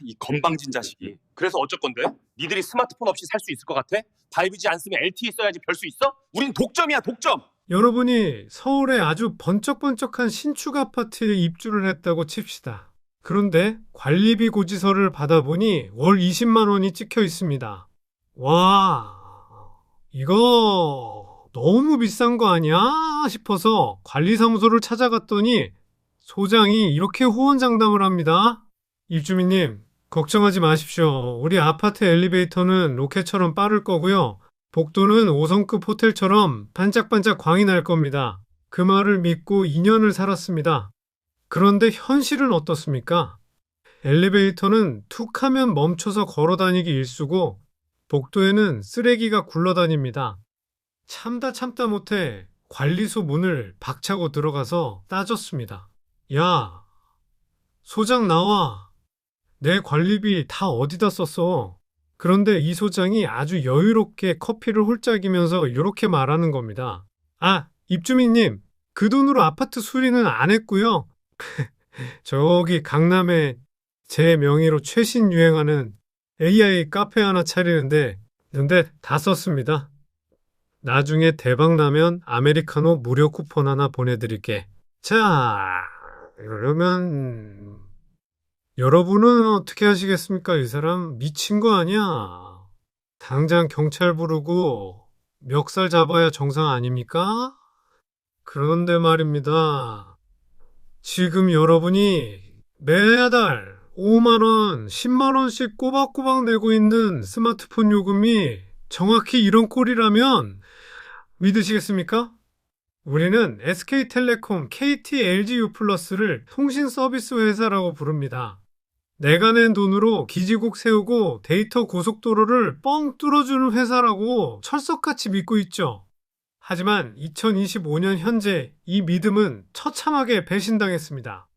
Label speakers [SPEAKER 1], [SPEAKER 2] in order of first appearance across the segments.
[SPEAKER 1] 이 건방진 자식이. 그래서 어쩔 건데? 니들이 스마트폰 없이 살 수 있을 것 같아? 5G 안 쓰면 LTE 써야지 별 수 있어? 우린 독점이야, 독점!
[SPEAKER 2] 여러분이 서울에 아주 번쩍번쩍한 신축 아파트에 입주를 했다고 칩시다. 그런데 관리비 고지서를 받아보니 월 20만 원이 찍혀 있습니다. 와, 이거 너무 비싼 거 아니야? 싶어서 관리사무소를 찾아갔더니 소장이 이렇게 호언장담을 합니다. 입주민님, 걱정하지 마십시오. 우리 아파트 엘리베이터는 로켓처럼 빠를 거고요. 복도는 5성급 호텔처럼 반짝반짝 광이 날 겁니다. 그 말을 믿고 2년을 살았습니다. 그런데 현실은 어떻습니까? 엘리베이터는 툭 하면 멈춰서 걸어 다니기 일쑤고 복도에는 쓰레기가 굴러다닙니다. 참다 못해 관리소 문을 박차고 들어가서 따졌습니다. 야, 소장 나와. 내 관리비 다 어디다 썼어? 그런데 이 소장이 아주 여유롭게 커피를 홀짝이면서 이렇게 말하는 겁니다. 아, 입주민님, 그 돈으로 아파트 수리는 안 했고요. 저기 강남에 제 명의로 최신 유행하는 AI 카페 하나 차리는데 근데 다 썼습니다. 나중에 대박 나면 아메리카노 무료 쿠폰 하나 보내드릴게. 자, 그러면 여러분은 어떻게 하시겠습니까? 이 사람 미친 거 아니야? 당장 경찰 부르고 멱살 잡아야 정상 아닙니까? 그런데 말입니다. 지금 여러분이 매달 5만 원, 10만 원씩 꼬박꼬박 내고 있는 스마트폰 요금이 정확히 이런 꼴이라면 믿으시겠습니까? 우리는 SK텔레콤, KT, LGU 플러스를 통신 서비스 회사라고 부릅니다. 내가 낸 돈으로 기지국 세우고 데이터 고속도로를 뻥 뚫어주는 회사라고 철석같이 믿고 있죠. 하지만 2025년 현재 이 믿음은 처참하게 배신당했습니다.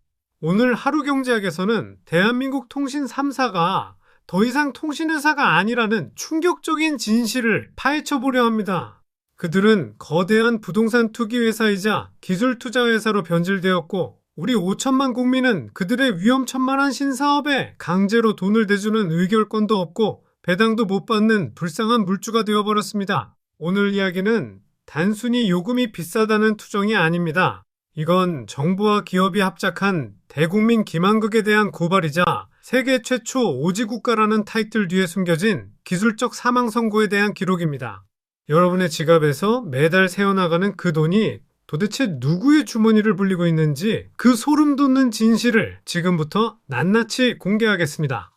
[SPEAKER 2] 오늘 하루경제학에서는 대한민국 통신 3사가 더 이상 통신회사가 아니라는 충격적인 진실을 파헤쳐보려 합니다. 그들은 거대한 부동산 투기회사이자 기술투자회사로 변질되었고 우리 5천만 국민은 그들의 위험천만한 신사업에 강제로 돈을 대주는 의결권도 없고 배당도 못 받는 불쌍한 물주가 되어버렸습니다. 오늘 이야기는 단순히 요금이 비싸다는 투정이 아닙니다. 이건 정부와 기업이 합작한 대국민 기만극에 대한 고발이자 세계 최초 오지 국가라는 타이틀 뒤에 숨겨진 기술적 사망 선고에 대한 기록입니다. 여러분의 지갑에서 매달 새어나가는 그 돈이 도대체 누구의 주머니를 불리고 있는지 그 소름 돋는 진실을 지금부터 낱낱이 공개하겠습니다.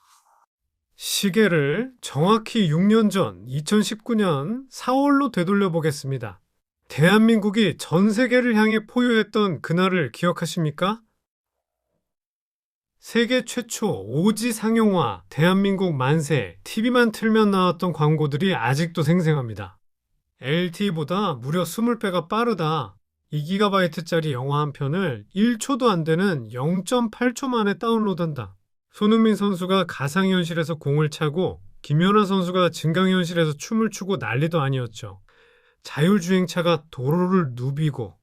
[SPEAKER 2] 시계를 정확히 6년 전 2019년 4월로 되돌려 보겠습니다. 대한민국이 전 세계를 향해 포효했던 그날을 기억하십니까? 세계 최초 5G 상용화, 대한민국 만세, TV만 틀면 나왔던 광고들이 아직도 생생합니다. LTE보다 무려 20배가 빠르다. 2GB짜리 영화 한 편을 1초도 안 되는 0.8초 만에 다운로드한다. 손흥민 선수가 가상현실에서 공을 차고 김연아 선수가 증강현실에서 춤을 추고 난리도 아니었죠. 자율주행차가 도로를 누비고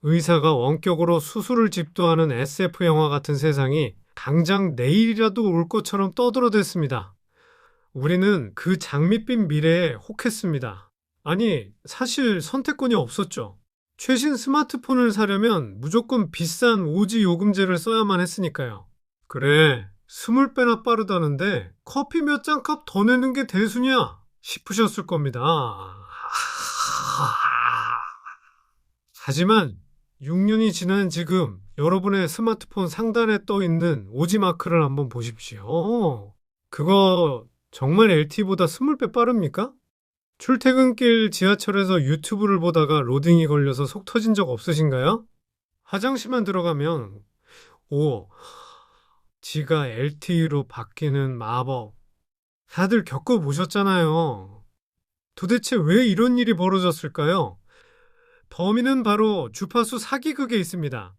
[SPEAKER 2] 의사가 원격으로 수술을 집도하는 SF 영화 같은 세상이 당장 내일이라도 올 것처럼 떠들어댔습니다. 우리는 그 장밋빛 미래에 혹했습니다. 아니, 사실 선택권이 없었죠. 최신 스마트폰을 사려면 무조건 비싼 오지 요금제를 써야만 했으니까요. 그래, 20배나 빠르다는데 커피 몇 잔 값 더 내는 게 대수냐 싶으셨을 겁니다. 하지만 6년이 지난 지금 여러분의 스마트폰 상단에 떠있는 오지 마크를 한번 보십시오. 그거 정말 LTE보다 20배 빠릅니까? 출퇴근길 지하철에서 유튜브를 보다가 로딩이 걸려서 속 터진 적 없으신가요? 화장실만 들어가면 지가 LTE로 바뀌는 마법 다들 겪어보셨잖아요. 도대체 왜 이런 일이 벌어졌을까요? 범인은 바로 주파수 사기극에 있습니다.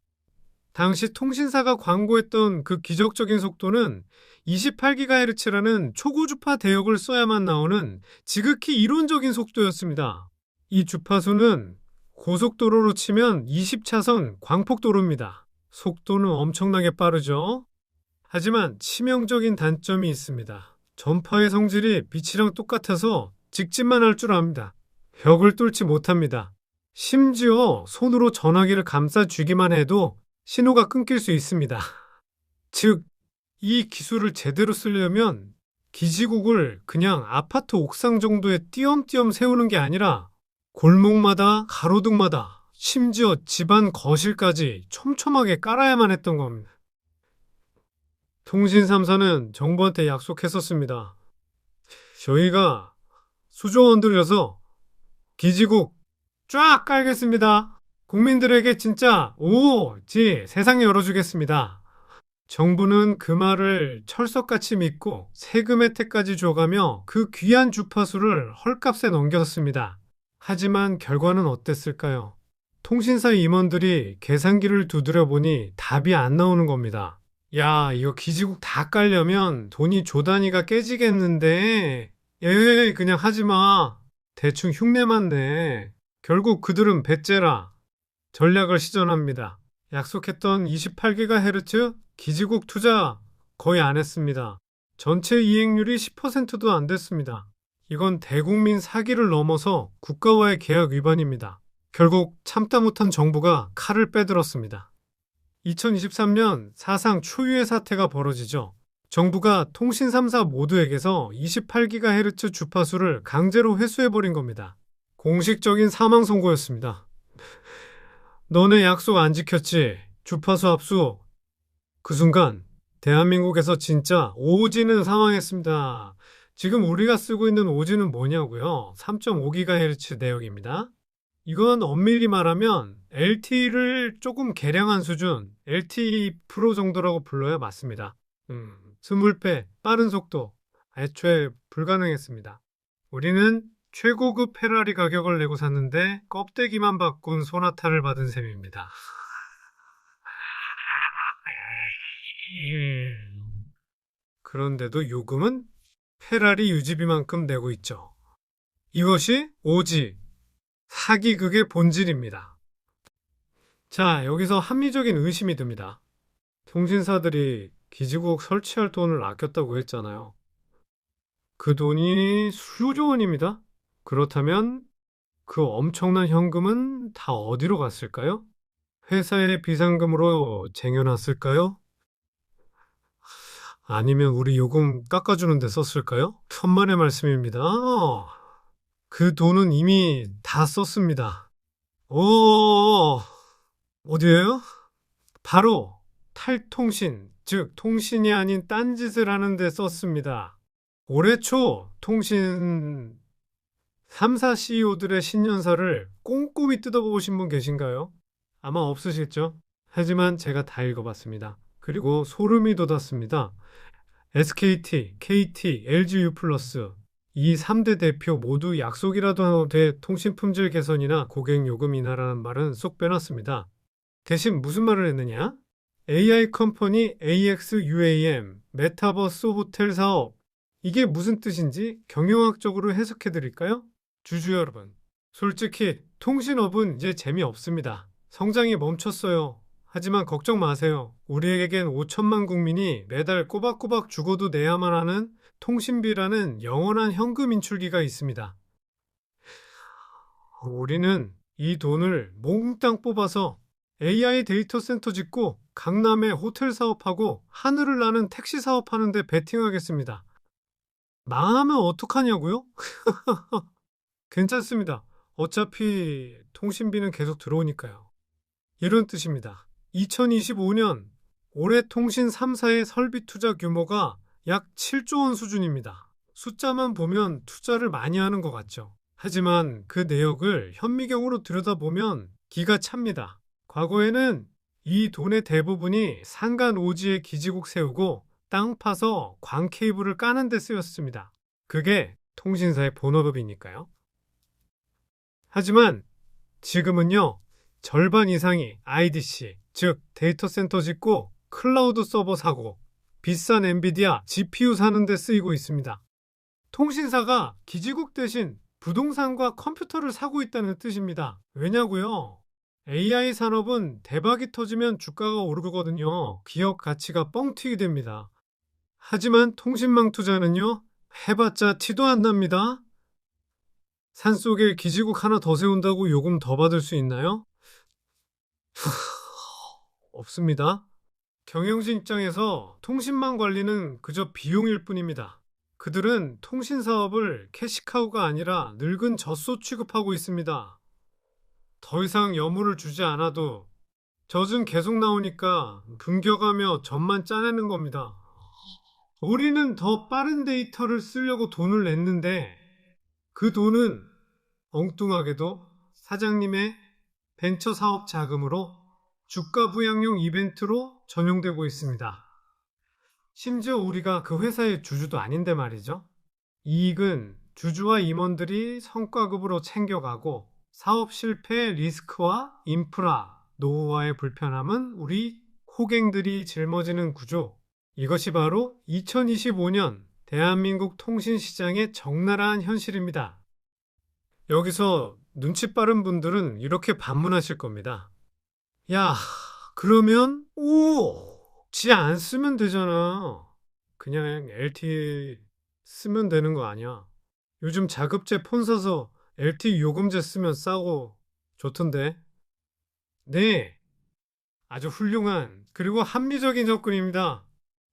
[SPEAKER 2] 당시 통신사가 광고했던 그 기적적인 속도는 28GHz라는 초고주파 대역을 써야만 나오는 지극히 이론적인 속도였습니다. 이 주파수는 고속도로로 치면 20차선 광폭도로입니다. 속도는 엄청나게 빠르죠. 하지만 치명적인 단점이 있습니다. 전파의 성질이 빛이랑 똑같아서 직진만 할 줄 압니다. 벽을 뚫지 못합니다. 심지어 손으로 전화기를 감싸쥐기만 해도 신호가 끊길 수 있습니다. 즉, 이 기술을 제대로 쓰려면 기지국을 그냥 아파트 옥상 정도에 띄엄띄엄 세우는 게 아니라 골목마다 가로등마다 심지어 집안 거실까지 촘촘하게 깔아야만 했던 겁니다. 통신 3사는 정부한테 약속했었습니다. 저희가 수조원 들여서 기지국 쫙 깔겠습니다. 국민들에게 진짜 오지 세상 열어주겠습니다. 정부는 그 말을 철석같이 믿고 세금 혜택까지 줘가며 그 귀한 주파수를 헐값에 넘겼습니다. 하지만 결과는 어땠을까요? 통신사 임원들이 계산기를 두드려 보니 답이 안 나오는 겁니다. 야, 이거 기지국 다 깔려면 돈이 조 단위가 깨지겠는데. 그냥 하지 마. 대충 흉내만 내. 결국 그들은 배째라 전략을 시전합니다. 약속했던 28GHz 기지국 투자 거의 안 했습니다. 전체 이행률이 10%도 안 됐습니다. 이건 대국민 사기를 넘어서 국가와의 계약 위반입니다. 결국 참다 못한 정부가 칼을 빼들었습니다. 2023년 사상 초유의 사태가 벌어지죠. 정부가 통신 3사 모두에게서 28GHz 주파수를 강제로 회수해버린 겁니다. 공식적인 사망 선고였습니다. 너네 약속 안 지켰지? 주파수 압수. 그 순간 대한민국에서 진짜 오지는 사망했습니다. 지금 우리가 쓰고 있는 오지는 뭐냐고요? 3.5GHz 내역입니다. 이건 엄밀히 말하면 LTE를 조금 개량한 수준, LTE 프로 정도라고 불러야 맞습니다. 20배 빠른 속도, 애초에 불가능했습니다. 우리는 최고급 페라리 가격을 내고 샀는데 껍데기만 바꾼 소나타를 받은 셈입니다. 그런데도 요금은 페라리 유지비만큼 내고 있죠. 이것이 오지, 사기극의 본질입니다. 자, 여기서 합리적인 의심이 듭니다. 통신사들이 기지국 설치할 돈을 아꼈다고 했잖아요. 그 돈이 수조 원입니다. 그렇다면 그 엄청난 현금은 다 어디로 갔을까요? 회사의 비상금으로 쟁여놨을까요? 아니면 우리 요금 깎아주는 데 썼을까요? 천만의 말씀입니다. 그 돈은 이미 다 썼습니다. 어디에요? 바로 탈통신, 즉 통신이 아닌 딴짓을 하는 데 썼습니다. 올해 초 통신 3사 CEO들의 신년사를 꼼꼼히 뜯어보신 분 계신가요? 아마 없으실죠? 하지만 제가 다 읽어봤습니다. 그리고 소름이 돋았습니다. SKT, KT, LGU+, 이 3대 대표 모두 약속이라도 돼 통신 품질 개선이나 고객 요금 인하라는 말은 쏙 빼놨습니다. 대신 무슨 말을 했느냐? AI 컴퍼니 AXUAM, 메타버스 호텔 사업. 이게 무슨 뜻인지 경영학적으로 해석해 드릴까요? 주주 여러분, 솔직히 통신업은 이제 재미없습니다. 성장이 멈췄어요. 하지만 걱정 마세요. 우리에겐 5천만 국민이 매달 꼬박꼬박 죽어도 내야만 하는 통신비라는 영원한 현금 인출기가 있습니다. 우리는 이 돈을 몽땅 뽑아서 AI 데이터 센터 짓고 강남에 호텔 사업하고 하늘을 나는 택시 사업하는 데 베팅하겠습니다. 망하면 어떡하냐고요? 괜찮습니다. 어차피 통신비는 계속 들어오니까요. 이런 뜻입니다. 2025년 올해 통신 3사의 설비 투자 규모가 약 7조 원 수준입니다. 숫자만 보면 투자를 많이 하는 것 같죠. 하지만 그 내역을 현미경으로 들여다보면 기가 찹니다. 과거에는 이 돈의 대부분이 산간 오지에 기지국 세우고 땅 파서 광 케이블을 까는 데 쓰였습니다. 그게 통신사의 본업이니까요. 하지만 지금은요, 절반 이상이 IDC, 즉 데이터 센터 짓고 클라우드 서버 사고, 비싼 엔비디아 GPU 사는 데 쓰이고 있습니다. 통신사가 기지국 대신 부동산과 컴퓨터를 사고 있다는 뜻입니다. 왜냐고요? AI 산업은 대박이 터지면 주가가 오르거든요. 기업 가치가 뻥튀기 됩니다. 하지만 통신망 투자는요, 해봤자 티도 안 납니다. 산속에 기지국 하나 더 세운다고 요금 더 받을 수 있나요? 없습니다. 경영진 입장에서 통신망 관리는 그저 비용일 뿐입니다. 그들은 통신 사업을 캐시카우가 아니라 늙은 젖소 취급하고 있습니다. 더 이상 여물을 주지 않아도 젖은 계속 나오니까 분겨가며 젖만 짜내는 겁니다. 우리는 더 빠른 데이터를 쓰려고 돈을 냈는데 그 돈은 엉뚱하게도 사장님의 벤처 사업 자금으로 주가 부양용 이벤트로 전용되고 있습니다. 심지어 우리가 그 회사의 주주도 아닌데 말이죠. 이익은 주주와 임원들이 성과급으로 챙겨가고 사업 실패의 리스크와 인프라, 노후와의 불편함은 우리 호갱들이 짊어지는 구조. 이것이 바로 2025년 대한민국 통신시장의 적나라한 현실입니다. 여기서 눈치 빠른 분들은 이렇게 반문하실 겁니다. 야, 그러면 지 안 쓰면 되잖아. 그냥 LTE 쓰면 되는 거 아니야. 요즘 자급제 폰 사서 LTE 요금제 쓰면 싸고 좋던데. 네, 아주 훌륭한 그리고 합리적인 접근입니다.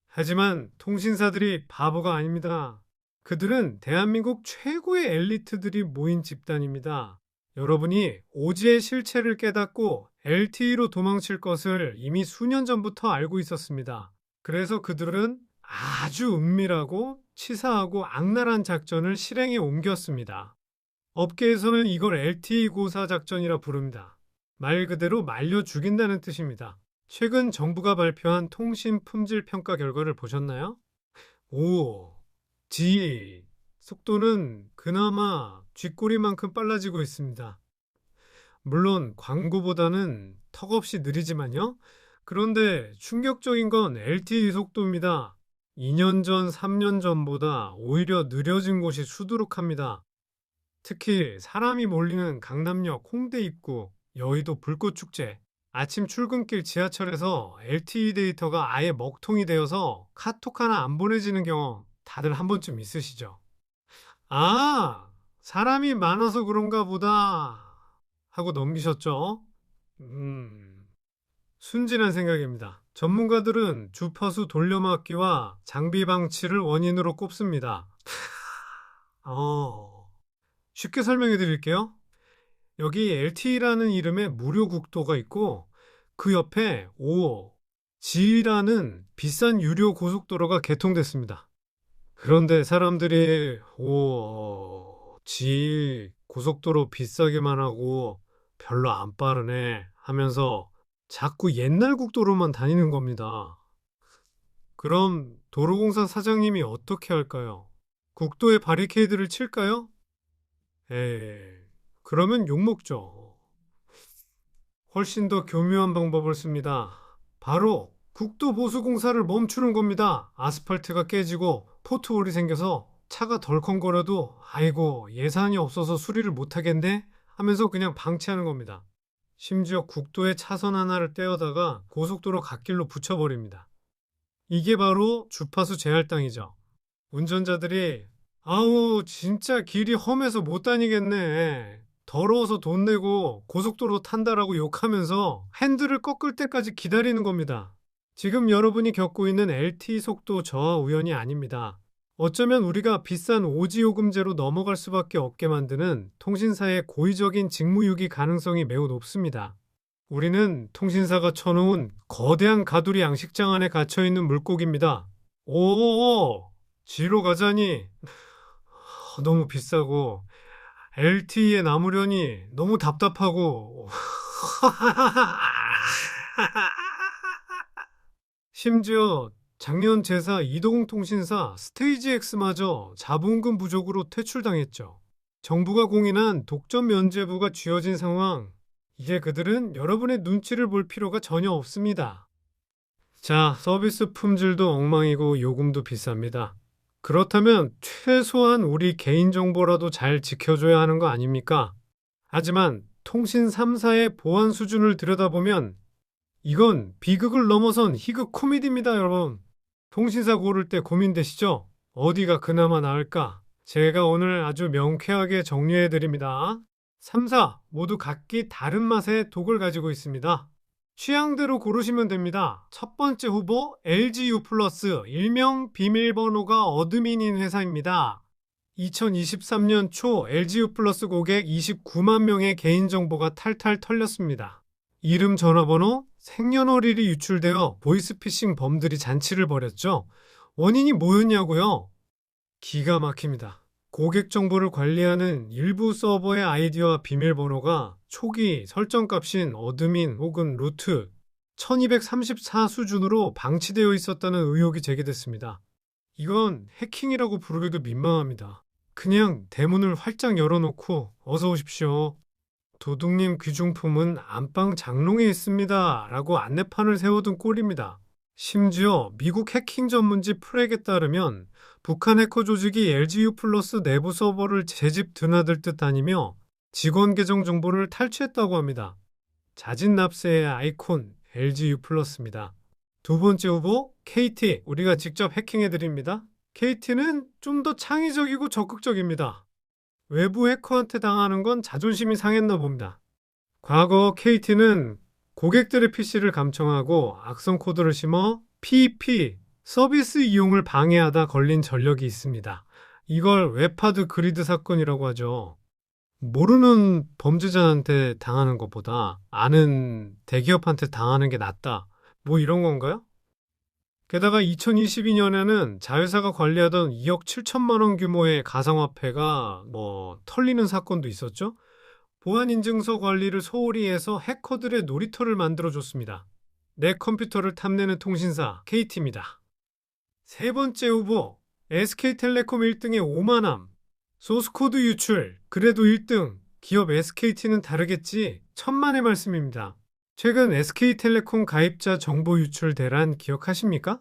[SPEAKER 2] 하지만 통신사들이 바보가 아닙니다. 그들은 대한민국 최고의 엘리트들이 모인 집단입니다. 여러분이 오지의 실체를 깨닫고 LTE로 도망칠 것을 이미 수년 전부터 알고 있었습니다. 그래서 그들은 아주 은밀하고 치사하고 악랄한 작전을 실행에 옮겼습니다. 업계에서는 이걸 LTE 고사 작전이라 부릅니다. 말 그대로 말려 죽인다는 뜻입니다. 최근 정부가 발표한 통신 품질 평가 결과를 보셨나요? 속도는 그나마 쥐꼬리만큼 빨라지고 있습니다. 물론 광고보다는 턱없이 느리지만요. 그런데 충격적인 건 LTE 속도입니다. 2년 전, 3년 전보다 오히려 느려진 곳이 수두룩합니다. 특히 사람이 몰리는 강남역 홍대 입구, 여의도 불꽃축제, 아침 출근길 지하철에서 LTE 데이터가 아예 먹통이 되어서 카톡 하나 안 보내지는 경험 다들 한 번쯤 있으시죠? 아, 사람이 많아서 그런가 보다 하고 넘기셨죠? 순진한 생각입니다. 전문가들은 주파수 돌려막기와 장비 방치를 원인으로 꼽습니다. 쉽게 설명해 드릴게요. 여기 LTE라는 이름의 무료 국도가 있고 그 옆에 G라는 비싼 유료 고속도로가 개통됐습니다. 그런데 사람들이 G 고속도로 비싸기만 하고 별로 안 빠르네 하면서 자꾸 옛날 국도로만 다니는 겁니다. 그럼 도로공사 사장님이 어떻게 할까요? 국도에 바리케이드를 칠까요? 그러면 욕먹죠. 훨씬 더 교묘한 방법을 씁니다. 바로 국도보수공사를 멈추는 겁니다. 아스팔트가 깨지고 포트홀이 생겨서 차가 덜컹거려도 아이고 예산이 없어서 수리를 못하겠네 하면서 그냥 방치하는 겁니다. 심지어 국도에 차선 하나를 떼어다가 고속도로 갓길로 붙여버립니다. 이게 바로 주파수 제할당이죠. 운전자들이 아우 진짜 길이 험해서 못 다니겠네. 더러워서 돈 내고 고속도로 탄다라고 욕하면서 핸들을 꺾을 때까지 기다리는 겁니다. 지금 여러분이 겪고 있는 LTE 속도 저하 우연이 아닙니다. 어쩌면 우리가 비싼 오지 요금제로 넘어갈 수밖에 없게 만드는 통신사의 고의적인 직무유기 가능성이 매우 높습니다. 우리는 통신사가 쳐놓은 거대한 가두리 양식장 안에 갇혀있는 물고기입니다. G로 가자니 너무 비싸고 LTE에 남으려니 너무 답답하고 심지어 작년 제사 이동통신사 스테이지X마저 자본금 부족으로 퇴출당했죠. 정부가 공인한 독점 면제부가 쥐어진 상황, 이제 그들은 여러분의 눈치를 볼 필요가 전혀 없습니다. 자, 서비스 품질도 엉망이고 요금도 비쌉니다. 그렇다면 최소한 우리 개인정보라도 잘 지켜줘야 하는 거 아닙니까? 하지만 통신 3사의 보안 수준을 들여다보면 이건 비극을 넘어선 희극 코미디입니다, 여러분. 통신사 고를 때 고민되시죠? 어디가 그나마 나을까? 제가 오늘 아주 명쾌하게 정리해 드립니다. 3사 모두 각기 다른 맛의 독을 가지고 있습니다. 취향대로 고르시면 됩니다. 첫 번째 후보 LGU+, 일명 비밀번호가 어드민인 회사입니다. 2023년 초 LGU+ 고객 29만 명의 개인정보가 탈탈 털렸습니다. 이름, 전화번호, 생년월일이 유출되어 보이스피싱 범들이 잔치를 벌였죠. 원인이 뭐였냐고요? 기가 막힙니다. 고객 정보를 관리하는 일부 서버의 아이디와 비밀번호가 초기 설정값인 어드민 혹은 루트 1234 수준으로 방치되어 있었다는 의혹이 제기됐습니다. 이건 해킹이라고 부르기도 민망합니다. 그냥 대문을 활짝 열어놓고 어서 오십시오. 도둑님 귀중품은 안방 장롱에 있습니다. 라고 안내판을 세워둔 꼴입니다. 심지어 미국 해킹 전문지 프렉에 따르면 북한 해커 조직이 LGU+ 내부 서버를 제집 드나들 듯 다니며 직원 계정 정보를 탈취했다고 합니다. 자진 납세의 아이콘 LGU+입니다. 두 번째 후보 KT, 우리가 직접 해킹해드립니다. KT는 좀 더 창의적이고 적극적입니다. 외부 해커한테 당하는 건 자존심이 상했나 봅니다. 과거 KT는 고객들의 PC를 감청하고 악성 코드를 심어 PEP, 서비스 이용을 방해하다 걸린 전력이 있습니다. 이걸 웹하드 그리드 사건이라고 하죠. 모르는 범죄자한테 당하는 것보다 아는 대기업한테 당하는 게 낫다. 뭐 이런 건가요? 게다가 2022년에는 자회사가 관리하던 2억 7천만 원 규모의 가상화폐가 털리는 사건도 있었죠. 보안인증서 관리를 소홀히 해서 해커들의 놀이터를 만들어줬습니다. 내 컴퓨터를 탐내는 통신사 KT입니다. 세 번째 후보 SK텔레콤 1등의 오만함. 소스코드 유출, 그래도 1등. 기업 SKT는 다르겠지. 천만의 말씀입니다. 최근 SK텔레콤 가입자 정보 유출 대란 기억하십니까?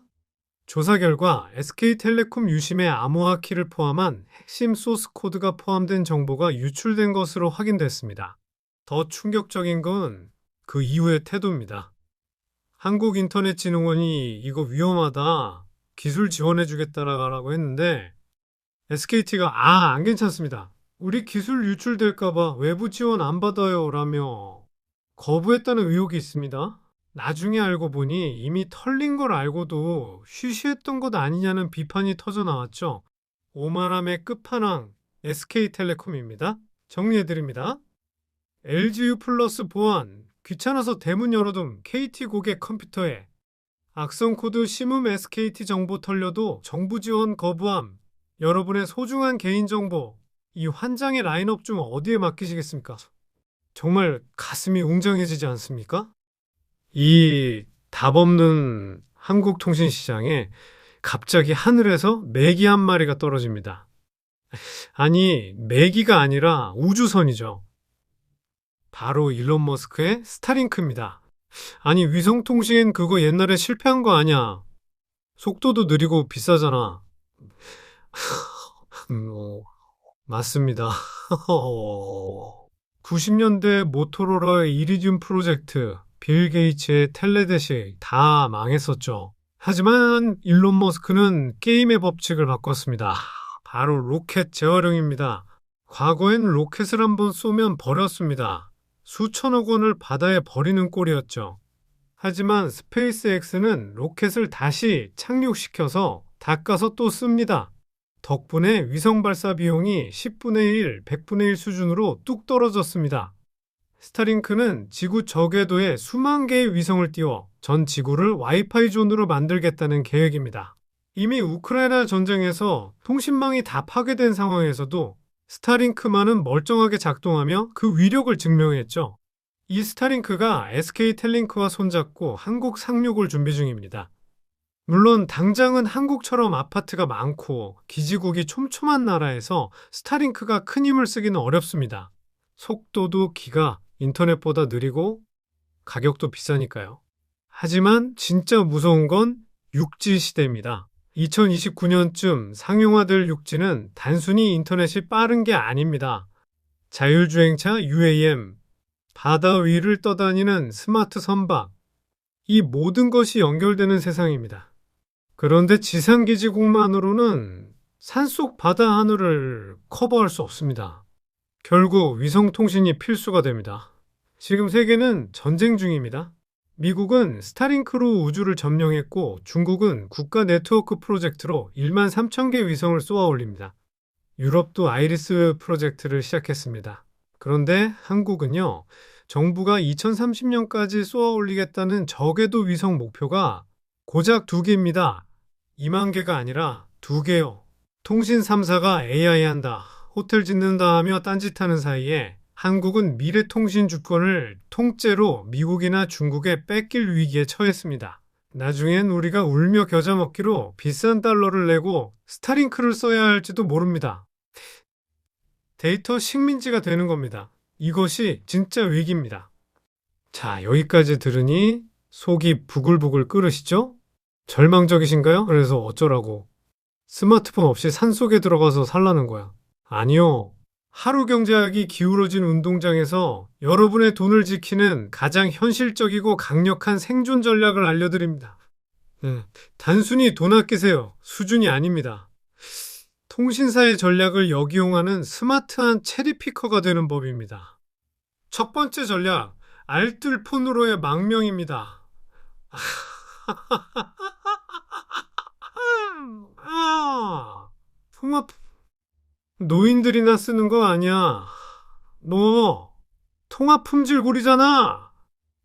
[SPEAKER 2] 조사 결과 SK텔레콤 유심의 암호화 키를 포함한 핵심 소스 코드가 포함된 정보가 유출된 것으로 확인됐습니다. 더 충격적인 건 그 이후의 태도입니다. 한국인터넷진흥원이 이거 위험하다, 기술 지원해주겠다라고 했는데 SKT가 안 괜찮습니다. 우리 기술 유출될까봐 외부 지원 안 받아요 라며 거부했다는 의혹이 있습니다. 나중에 알고 보니 이미 털린 걸 알고도 쉬쉬했던 것 아니냐는 비판이 터져 나왔죠. 오만함의 끝판왕 SK텔레콤입니다. 정리해드립니다. LGU+ 보안, 귀찮아서 대문 열어둔 KT 고객 컴퓨터에 악성 코드 심음 SKT 정보 털려도 정부 지원 거부함, 여러분의 소중한 개인정보, 이 환장의 라인업 중 어디에 맡기시겠습니까? 정말 가슴이 웅장해지지 않습니까? 이 답 없는 한국 통신 시장에 갑자기 하늘에서 메기 한 마리가 떨어집니다. 아니, 메기가 아니라 우주선이죠. 바로 일론 머스크의 스타링크입니다. 아니, 위성통신 그거 옛날에 실패한 거 아니야. 속도도 느리고 비싸잖아. 맞습니다. 90년대 모토로라의 이리듐 프로젝트, 빌 게이츠의 텔레대시 다 망했었죠. 하지만 일론 머스크는 게임의 법칙을 바꿨습니다. 바로 로켓 재활용입니다. 과거엔 로켓을 한번 쏘면 버렸습니다. 수천억 원을 바다에 버리는 꼴이었죠. 하지만 스페이스X는 로켓을 다시 착륙시켜서 닦아서 또 씁니다. 덕분에 위성 발사 비용이 10분의 1, 100분의 1 수준으로 뚝 떨어졌습니다. 스타링크는 지구 저궤도에 수만 개의 위성을 띄워 전 지구를 와이파이 존으로 만들겠다는 계획입니다. 이미 우크라이나 전쟁에서 통신망이 다 파괴된 상황에서도 스타링크만은 멀쩡하게 작동하며 그 위력을 증명했죠. 이 스타링크가 SK텔링크와 손잡고 한국 상륙을 준비 중입니다. 물론 당장은 한국처럼 아파트가 많고 기지국이 촘촘한 나라에서 스타링크가 큰 힘을 쓰기는 어렵습니다. 속도도 기가 인터넷보다 느리고 가격도 비싸니까요. 하지만 진짜 무서운 건 6G 시대입니다. 2029년쯤 상용화될 6G는 단순히 인터넷이 빠른 게 아닙니다. 자율주행차 UAM, 바다 위를 떠다니는 스마트 선박, 이 모든 것이 연결되는 세상입니다. 그런데 지상기지국만으로는 산속 바다 하늘을 커버할 수 없습니다. 결국 위성통신이 필수가 됩니다. 지금 세계는 전쟁 중입니다. 미국은 스타링크로 우주를 점령했고 중국은 국가 네트워크 프로젝트로 1만 3천 개 위성을 쏘아 올립니다. 유럽도 아이리스 프로젝트를 시작했습니다. 그런데 한국은요, 정부가 2030년까지 쏘아 올리겠다는 저궤도 위성 목표가 고작 2개입니다. 2만 개가 아니라 2개요. 통신 3사가 AI 한다, 호텔 짓는다 하며 딴짓하는 사이에 한국은 미래통신 주권을 통째로 미국이나 중국에 뺏길 위기에 처했습니다. 나중엔 우리가 울며 겨자 먹기로 비싼 달러를 내고 스타링크를 써야 할지도 모릅니다. 데이터 식민지가 되는 겁니다. 이것이 진짜 위기입니다. 자, 여기까지 들으니 속이 부글부글 끓으시죠? 절망적이신가요? 그래서 어쩌라고? 스마트폰 없이 산속에 들어가서 살라는 거야. 아니요. 하루 경제학이 기울어진 운동장에서 여러분의 돈을 지키는 가장 현실적이고 강력한 생존 전략을 알려드립니다. 단순히 돈 아끼세요. 수준이 아닙니다. 통신사의 전략을 역이용하는 스마트한 체리피커가 되는 법입니다. 첫 번째 전략, 알뜰폰으로의 망명입니다. 통합 노인들이나 쓰는 거 아니야. 너 통합 품질고리잖아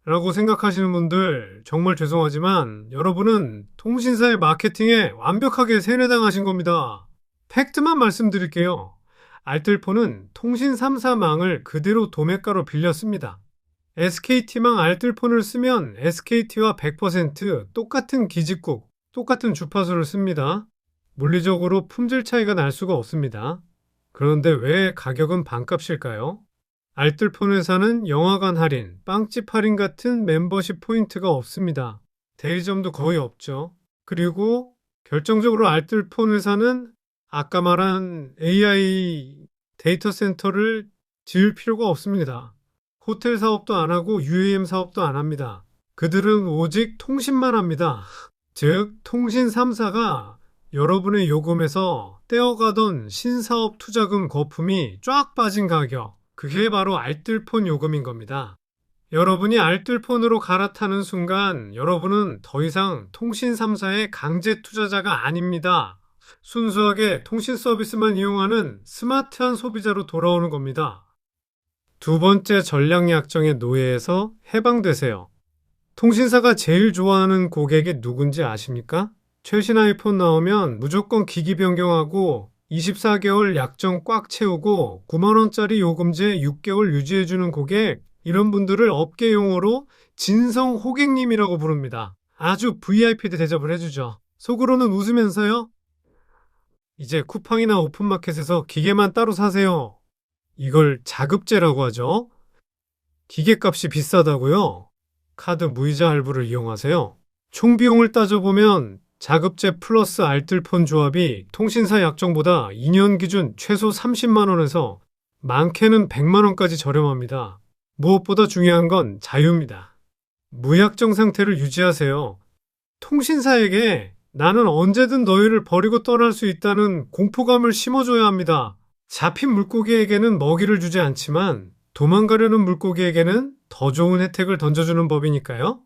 [SPEAKER 2] 라고 생각하시는 분들 정말 죄송하지만 여러분은 통신사의 마케팅에 완벽하게 세뇌당하신 겁니다. 팩트만 말씀드릴게요. 알뜰폰은 통신 3사망을 그대로 도매가로 빌렸습니다. SKT망 알뜰폰을 쓰면 SKT와 100% 똑같은 기지국, 똑같은 주파수를 씁니다. 물리적으로 품질 차이가 날 수가 없습니다. 그런데 왜 가격은 반값일까요? 알뜰폰 회사는 영화관 할인, 빵집 할인 같은 멤버십 포인트가 없습니다. 대리점도 거의 없죠. 그리고 결정적으로 알뜰폰 회사는 아까 말한 AI 데이터 센터를 지을 필요가 없습니다. 호텔 사업도 안 하고 UAM 사업도 안 합니다. 그들은 오직 통신만 합니다. 즉, 통신 3사가 여러분의 요금에서 떼어가던 신사업 투자금 거품이 쫙 빠진 가격, 그게 바로 알뜰폰 요금인 겁니다. 여러분이 알뜰폰으로 갈아타는 순간 여러분은 더 이상 통신 3사의 강제 투자자가 아닙니다. 순수하게 통신 서비스만 이용하는 스마트한 소비자로 돌아오는 겁니다. 두 번째 전략 약정의 노예에서 해방되세요. 통신사가 제일 좋아하는 고객이 누군지 아십니까? 최신 아이폰 나오면 무조건 기기 변경하고 24개월 약정 꽉 채우고 9만원짜리 요금제 6개월 유지해주는 고객, 이런 분들을 업계 용어로 진성 호객님이라고 부릅니다. 아주 VIP 대접을 해주죠. 속으로는 웃으면서요. 이제 쿠팡이나 오픈마켓에서 기계만 따로 사세요. 이걸 자급제라고 하죠. 기계값이 비싸다고요? 카드 무이자 할부를 이용하세요. 총 비용을 따져보면 자급제 플러스 알뜰폰 조합이 통신사 약정보다 2년 기준 최소 30만원에서 많게는 100만원까지 저렴합니다. 무엇보다 중요한 건 자유입니다. 무약정 상태를 유지하세요. 통신사에게 나는 언제든 너희를 버리고 떠날 수 있다는 공포감을 심어줘야 합니다. 잡힌 물고기에게는 먹이를 주지 않지만 도망가려는 물고기에게는 더 좋은 혜택을 던져주는 법이니까요.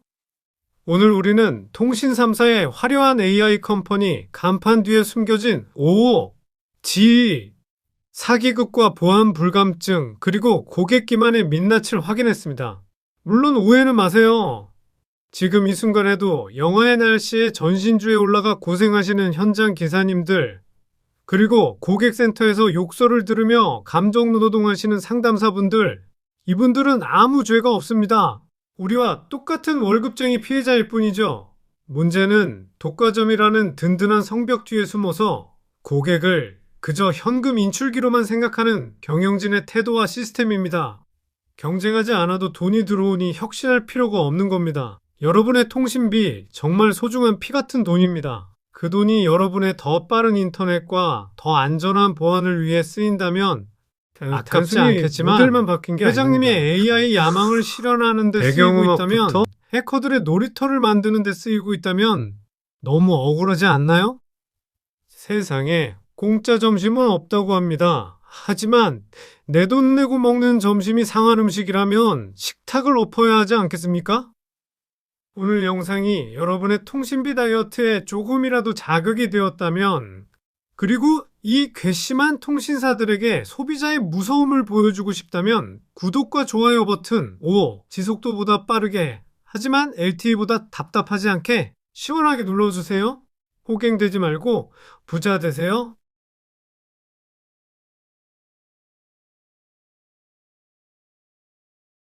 [SPEAKER 2] 오늘 우리는 통신 3사의 화려한 AI 컴퍼니 간판 뒤에 숨겨진 오호, 지위, 사기극과 보안 불감증, 그리고 고객 기만의 민낯을 확인했습니다. 물론 오해는 마세요. 지금 이 순간에도 영하의 날씨에 전신주에 올라가 고생하시는 현장 기사님들, 그리고 고객센터에서 욕설을 들으며 감정노동하시는 상담사분들, 이분들은 아무 죄가 없습니다. 우리와 똑같은 월급쟁이 피해자일 뿐이죠. 문제는 독과점이라는 든든한 성벽 뒤에 숨어서 고객을 그저 현금 인출기로만 생각하는 경영진의 태도와 시스템입니다. 경쟁하지 않아도 돈이 들어오니 혁신할 필요가 없는 겁니다. 여러분의 통신비 정말 소중한 피 같은 돈입니다. 그 돈이 여러분의 더 빠른 인터넷과 더 안전한 보안을 위해 쓰인다면 아깝지 않겠지만 모델만 바뀐 게 회장님이 AI 야망을 실현하는 데 쓰이고 있다면 해커들의 놀이터를 만드는 데 쓰이고 있다면 너무 억울하지 않나요? 세상에 공짜 점심은 없다고 합니다. 하지만 내 돈 내고 먹는 점심이 상한 음식이라면 식탁을 엎어야 하지 않겠습니까? 오늘 영상이 여러분의 통신비 다이어트에 조금이라도 자극이 되었다면, 그리고 이 괘씸한 통신사들에게 소비자의 무서움을 보여주고 싶다면 구독과 좋아요 버튼 5, 지속도보다 빠르게 하지만 LTE보다 답답하지 않게 시원하게 눌러주세요. 호갱되지 말고 부자 되세요.